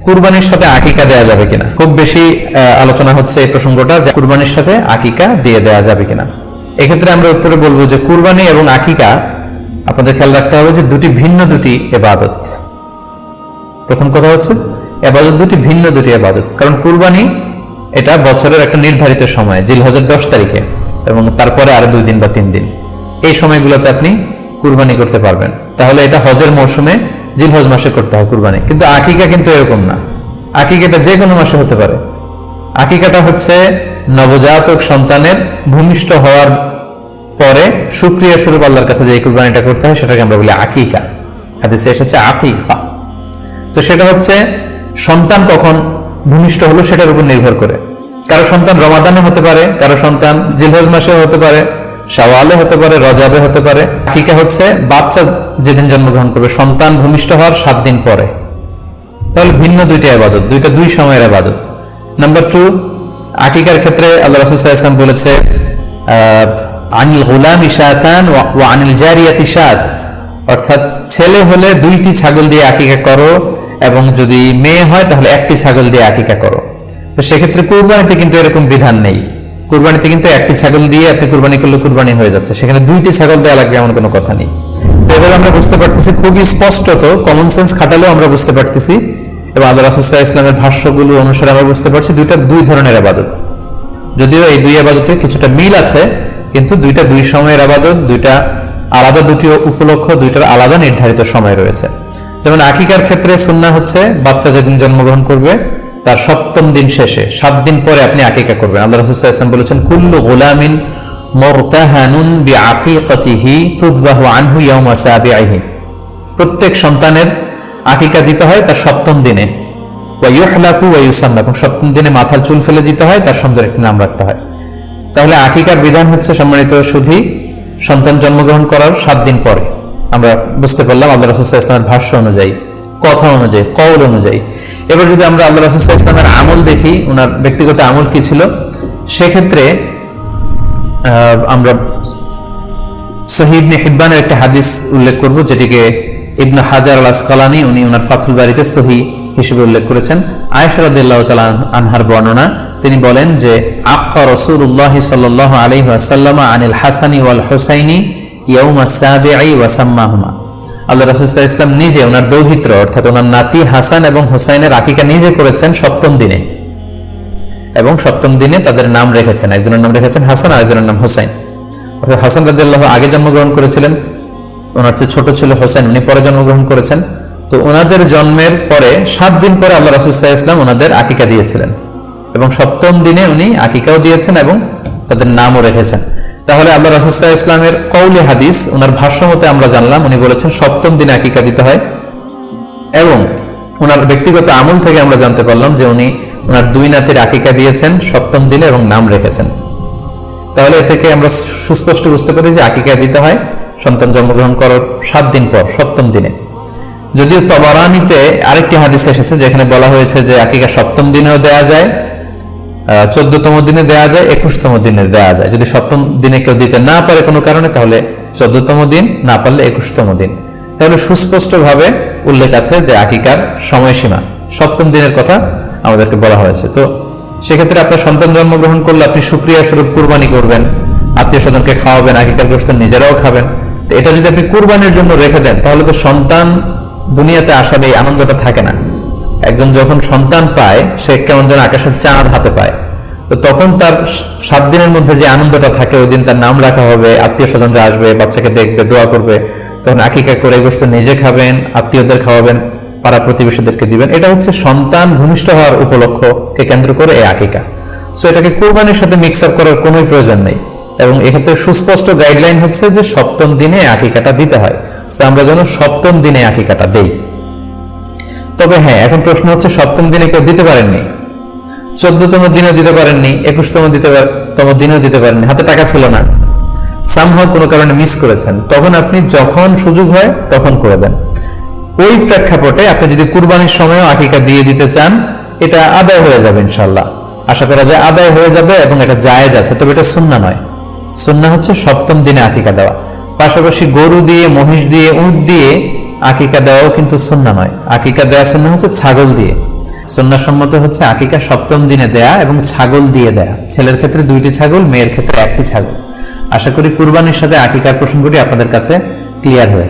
কুরবানির সাথে আকিকা দেওয়া যাবে কিনা। খুব বেশি আলোচনা হচ্ছে এই প্রসঙ্গটা, যে কুরবানির সাথে আকিকা দিয়ে দেওয়া যাবে কিনা। এক্ষেত্রে আমরা উত্তরে বলবো যে কুরবানি এবং আকিকা আপনাদের খেয়াল রাখতে হবে যে দুটি ভিন্ন দুটি ইবাদত। প্রথম কথা হচ্ছে ইবাদত দুটি ভিন্ন দুটি ইবাদত। কারণ কুরবানি এটা বছরের একটা নির্ধারিত সময়, জিলহজের 10 তারিখে, এবং তারপরে আরো 2 দিন বা 3 দিন, এই সময়গুলোতে আপনি কুরবানি করতে পারবেন। তাহলে এটা হজের মৌসুমে জিলহজ মাসে করতে হয় কুরবানি। কিন্তু আকিকা কিন্তু এরকম না, আকিকাটা যে কোনো মাসে হতে পারে। আকিকাটা হচ্ছে নবজাতক সন্তানের ভূমিষ্ঠ হওয়ার পরে শুকরিয়া স্বরূপ আল্লাহর কাছে যে কুরবানিটা করতে হয় সেটাকে আমরা বলি আকিকা। হাদিসে এসেছে আকিকা। তো সেটা হচ্ছে সন্তান কখন ভূমিষ্ঠ হলো সেটার উপর নির্ভর করে। কারো সন্তান রমাদানে হতে পারে, কারো সন্তান জিলহজ মাসে হতে পারে, শাওয়ালে হতে পারে, রজাবে হতে পারে। আকিকা হচ্ছে বাচ্চা যেদিন জন্মগ্রহণ করবে, সন্তান ভূমিষ্ঠ হওয়ার 7 দিন পরে। তাহলে ভিন্ন দুইটা ইবাদত, দুই সময়ের ইবাদত। নাম্বার 2, আকিকার ক্ষেত্রে আল্লাহ রাসূল সাল্লাল্লাহু আলাইহি ওয়াসাল্লাম বলেছে আনিল গুলামি শাতান ওয়া আনিল জারিয়াতি শাত, অর্থাৎ ছেলে হলে 2টি ছাগল দিয়ে আকিকা করো, এবং যদি মেয়ে হয় তাহলে 1টি ছাগল দিয়ে আকিকা করো। তো সেক্ষেত্রে কুরবানিতে কিন্তু এরকম বিধান নেই। কুরবানিতে কিন্তু 1টি ছাগল দিয়ে আপনি কুরবানি করলে কুরবানি হয়ে যাচ্ছে, সেখানে 2টি ছাগল দেওয়া লাগবে এমন কোনো কথা নেই। তো এবার আমরা বুঝতে পারতেছি খুবই স্পষ্টত, কমন সেন্স খাটালেও আমরা বুঝতে পারতেছি, এবং আল্লাহ রাসূল সাল্লাল্লাহু আলাইহি ওয়াসাল্লামের ভাষ্যগুলো অনুসারে আমরা বুঝতে পারছি দুইটা 2 ধরনের ইবাদত। যদিও এই 2 ইবাদতে কিছুটা মিল আছে, কিন্তু দুইটা 2 সময়ের ইবাদত, দুইটা আলাদা, দুটি উপলক্ষ, দুইটার আলাদা নির্ধারিত সময় রয়েছে। যেমন আকিকার ক্ষেত্রে সুন্নাহ হচ্ছে বাচ্চা যেদিন জন্মগ্রহণ করবে তার 7ম দিন শেষে 7 দিন পরে আপনি আকিকা করবেন। আল্লাহ রাসূল সাল্লাল্লাহু আলাইহি ওয়াসাল্লাম বলেছেন কুল্লু গুলামিন মুরতাহানুন বিআকিকাতিহি তুযবাহু আনহু ইয়াওমা সাবিহি, প্রত্যেক সন্তানের আকিকা দিতে হয় তার 7ম দিনে। ওয়া ইউহলাকু ওয়া ইউসাম্মা, 7ম দিনে মাথার চুল ফেলে দিতে হয়, তার সুন্দর একটি নাম রাখতে হয়। তাহলে আকিকার বিধান হচ্ছে সম্মানিত সুধী সন্তান জন্মগ্রহণ করার 7 দিন পরে। আমরা বুঝতে পারলাম আল্লাহ রাসূল সাল্লাল্লাহু আলাইহি ওয়াসাল্লামের ভাষ্য অনুযায়ী, কথা অনুযায়ী, কওল অনুযায়ী। এবার যদি আমরা আল্লাহ রাসূল সাল্লাল্লাহু আলাইহি ওয়াসাল্লামের আমল দেখি, ওনার ব্যক্তিগত আমল কি ছিল, সেক্ষেত্রে আমরা সহিহ ইবনে হিব্বানের একটা হাদিস উল্লেখ করব, যেটিকে ইবনে হাজার আল আসকালানী উনি ওনার ফাথুল বারিতে সহিহ হিসেবে উল্লেখ করেছেন। আয়েশা রাদিয়াল্লাহু তাআলা আনহার বর্ণনা, তিনি বলেন যে আক্কা রাসূলুল্লাহ সাল্লাল্লাহু আলাইহি ওয়াসাল্লাম আনিল হাসানি ওয়াল হুসাইনি ইয়াউমা সাবিঈ ওয়া সাম্মাহুমা। আল্লাহ রাসূল সাল্লাল্লাহু আলাইহি ওয়াসাল্লাম নিজে ওনার দৌহিত্র অর্থাৎ ওনার নাতি হাসান এবং হুসাইনের আকিকা নিজে করেছেন 7ম দিনে, এবং 7ম দিনে তাদের নাম রেখেছেন। একজনের নাম রেখেছেন হাসান আর একজনের নাম হুসাইন। অর্থাৎ হাসান রাদিয়াল্লাহু আগে জন্মগ্রহণ করেছিলেন, ওনার চেয়ে ছোট ছিল হুসাইন, উনি পরে জন্মগ্রহণ করেছেন। তো ওনাদের জন্মের পরে 7 দিন পরে আল্লাহ রাসূল সাল্লাল্লাহু আলাইহি ওয়াসাল্লাম ওনাদের আকিকা দিয়েছিলেন, এবং 7ম দিনে উনি আকিকাও দিয়েছেন এবং তাদের নামও রেখেছেন। তাহলে আল্লাহ রাসূল সাল্লাল্লাহু আলাইহি ওয়াসাল্লামের কওলে হাদিস, ওনার ভাষ্য মতে আমরা জানলাম উনি বলেছেন 7ম দিনে আকিকা দিতে হয়, এবং ওনার ব্যক্তিগত আমল থেকে আমরা জানতে পারলাম যে উনি ওনার 2 নাতির আকিকা দিয়েছেন 7ম দিনে এবং নাম রেখেছেন। তাহলে এ থেকে আমরা সুস্পষ্ট বুঝতে পারি যে আকিকা দিতে হয় সন্তান জন্মগ্রহণ করার 7 দিন পর, 7ম দিনে। যদিও তবারানীতে আরেকটি হাদিস এসেছে যেখানে বলা হয়েছে যে আকিকা 7ম দিনেও দেয়া যায়, 14তম দিনে দেয়া যায়, 21তম দিনে দেয়া যায়। যদি 7ম দিনে কেউ দিতে না পারে কোনো কারণে, তাহলে 14তম দিন, না পারলে 21তম দিন। তাহলে সুস্পষ্টভাবে উল্লেখ আছে যে আকিকার সময়সীমা 7ম দিনের কথা আমাদেরকে বলা হয়েছে। তো সেক্ষেত্রে আপনার সন্তান জন্মগ্রহণ করলে আপনি শুকরিয়া স্বরূপ কুরবানি করবেন, আত্মীয় স্বজনকে খাওয়াবেন, আকিকার গোশত নিজেরাও খাবেন। তো এটা যদি আপনি কুরবানির জন্য রেখে দেন, তাহলে তো সন্তান দুনিয়াতে আসার এই আনন্দটা থাকে না। একজন যখন সন্তান পায়, সে কেমন যেন আকাশের চাঁদ হাতে পায়। তো তখন তার 7 দিনের মধ্যে যে আনন্দটা থাকে, ওই দিন তার নাম রাখা হবে, আত্মীয় স্বজনরা আসবে, বাচ্চাকে দেখবে, দোয়া করবে, তখন আকিকা করে গোশত নিজে খাবেন, আত্মীয়দের খাওয়াবেন, পাড়া প্রতিবেশীদেরকে দিবেন। এটা হচ্ছে সন্তান ভূমিষ্ঠ হওয়ার উপলক্ষকে কেন্দ্র করে এই আকিকা। সো এটাকে কুরবানির সাথে মিক্স আপ করার কোনোই প্রয়োজন নেই, এবং এক্ষেত্রে সুস্পষ্ট গাইডলাইন হচ্ছে যে 7ম দিনে আকিকাটা দিতে হয়। সো আমরা যেন 7ম দিনে আকিকাটা দেই। তবে হ্যাঁ, এখন প্রশ্ন হচ্ছে 7ম দিনে কেউ দিতে পারেননি, 14তম দিনেও দিতে পারেননি, 21তম দিনেও দিতে পারেননি, হাতে টাকা ছিল না, সামহাও কোনো কারণে মিস করেছেন, তখন আপনি যখন সুযোগ হয় তখন করে দেন। ওই প্রেক্ষাপটে আপনি যদি কুরবানির সময়ও আকিকা দিয়ে দিতে চান, এটা আদায় হয়ে যাবে ইনশাআল্লাহ। আশা করা যায় আদায় হয়ে যাবে, এবং এটা জায়েজ আছে। তবে এটা সুন্নাহ নয়। সুন্নাহ হচ্ছে 7ম দিনে আকিকা দেওয়া। পাশাপাশি গরু দিয়ে, মহিষ দিয়ে, উট দিয়ে আকিকা দেওয়াও কিন্তু সুন্নাহ নয়। আকিকা দেওয়া সুন্নাহ হচ্ছে ছাগল দিয়ে। সুন্নাহসম্মত হচ্ছে আকিকা সপ্তম দিনে দেয়া এবং ছাগল দিয়ে দেয়া। ছেলের ক্ষেত্রে 2টি ছাগল, মেয়ের ক্ষেত্রে 1টি ছাগল। আশা করি কুরবানির সাথে আকিকার প্রসঙ্গটি আপনাদের কাছে ক্লিয়ার হয়ে